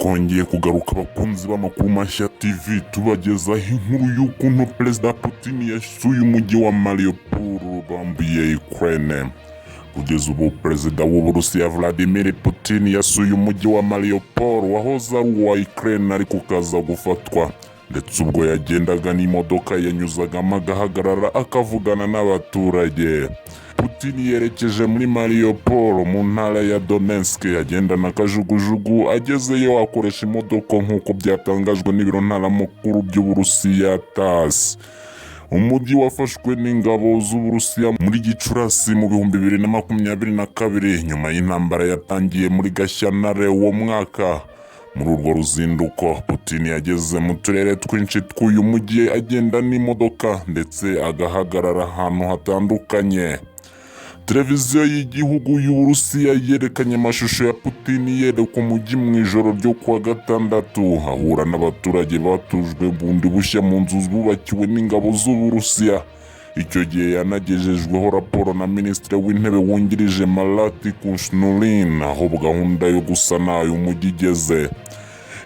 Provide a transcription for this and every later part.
twongeye kugaruka abakunzi b'amakuru mashya TV tubagezaho inkuru y'ukuntu Perezida Putin yasuye umujyi wa Mariupol bambuye Ukraine. Kugeza ubu Perezida w'Uburusiya Vladimir Putin yasuye umujyi wa Mariupol wahoze ari uwa Ukraine ariko ukaza gufatwa, ndetse ubwo yagendaga n'imodoka yanyuzagamo agahagarara akavugana n'abaturage. Putin yerekeje muri Mariupol mu ntara ya Donetsk agendana akajugujugu. Agezeyo akoresha imodoka nk'uko byatangajwe n'ibiro ntaramakuru by'Uburusiya TASS. Umujyi wafashwe n'ingabo z'Uburusiya muri Gicurasi mu 2022 nyuma y'intambara yatangiye muri Gashyantare uwo mwaka. Muri urwo ruzinduko Putin yageze mu turere twinshi tw'uyu mujyi agenda n'imodoka ndetse agahagarara ahantu hatandukanye. Televiziyo y'igihugu y'Uburusiya yerekanye amashusho ya Putin yereka umujyi mu ijoro ryo kuwa gatandatu ahura n'abaturage batujwe bundi bushya mu nzu zubakiwe n'ingabo z'Uburusiya. Icyo gihe yanagejejweho raporo na Minisitiri w'Intebe wungirije Marat Kushnurin aho gahunda yo gusana uyu mujyi igeze.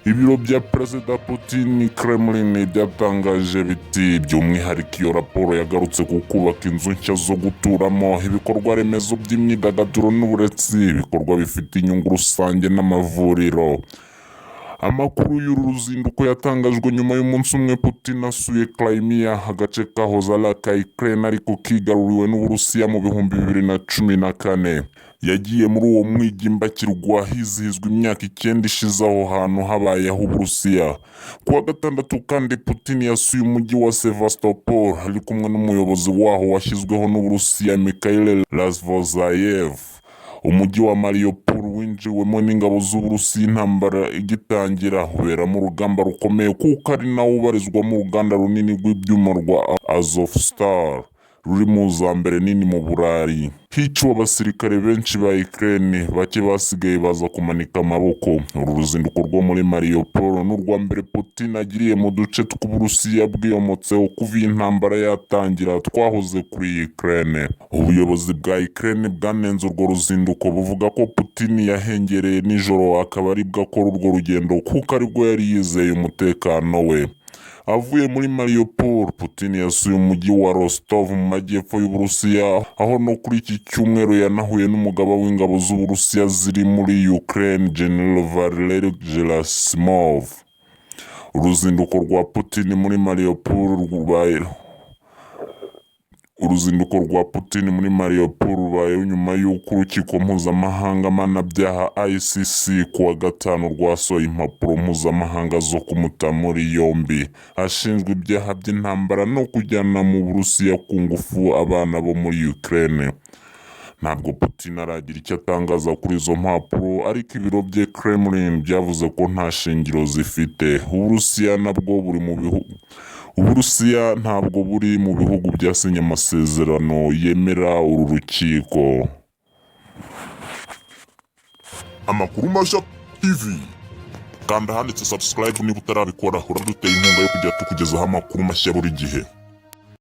Ibiro bya Perezida Putin Kremlin byatangaje biti by'umwihariko iyo raporo yagarutse ku kubaka inzu nshya zo guturamo, ibikorwa remezo by'imyidagaduro n'uburezi, ibikorwa bifite inyungu rusange n'amavuriro. Amakuru y'uru ruzinduko yatangajwe nyuma y'umunsi umwe Putin asuye Crimea, agace kahoze ari aka Ukraine ariko kigaruriwe n'Uburusiya mu 2014. Yagiye muri uwo mwijyi mbakirwa hizihizwa imyaka 9 ishize aho hantu habayeho Uburusiya. Kuwa gatandatu kandi Putin yasuye umujyi wa Sevastopol ari kumwe n'umuyobozi waho washyizweho n'Uburusiya Mikhail Razvozayev. Umujyi wa Mariupol winjiwemo n'ingabo z'Uburusiya intambara igitangira, uberamo urugamba rukomeye kuko ari nawo ubarizwamo uruganda runini rw'ibyuma rwa Azovstal ruri mu za mbere nini mu Burayi. Hiciwe abasirikare benshi ba Ukraine, bake basigaye baza kumanika amaboko. Uru ruzinduko rwo muri Mariupol n'urwa mbere Putin agiriye mu duce tw'Uburusiya bwiyomotseho kuva intambara yatangira twahoze kuri Ukraine. Ubuyobozi bwa Ukraine bwanenze urwo ruzinduko buvuga ko Putin yahengereye nijoro akaba aribwo akora urwo rugendo kuko aribwo yari yizeye umutekano we. Avuye muri Mariupol, Putin yasuye umujyi wa Rostov mu majyepfo y'Uburusiya aho no kuri iki cyumweru yanahuye n'umugaba w'ingabo z'Uburusiya ziri muri Ukraine General Valery Gerasimov. Uruzinduko rwa Putin muri Mariupol rubaye nyuma y'uko urukiko mpuzamahanga mpanabyaha ICC kuwa gatanu rwasohoye impapuro mpuzamahanga zo kumuta muri yombi ashinjwa ibyaha by'intambara no kujyana mu Burusiya ku ngufu abana bo muri Ukraine. Ntabwo Putin aragira icyo atangaza kuri izo mpapuro, ariko ibiro bye Kremlin byavuze ko nta shingiro zifite. Uburusiya ntabwo buri mu bihugu byasinye amasezerano yemera uru rukiko. Amakuru mashya TV. Kanda handitse subscribe niba utarabikora, uraduteye inkunga yo kujya tukugezaho amakuru mashya buri gihe.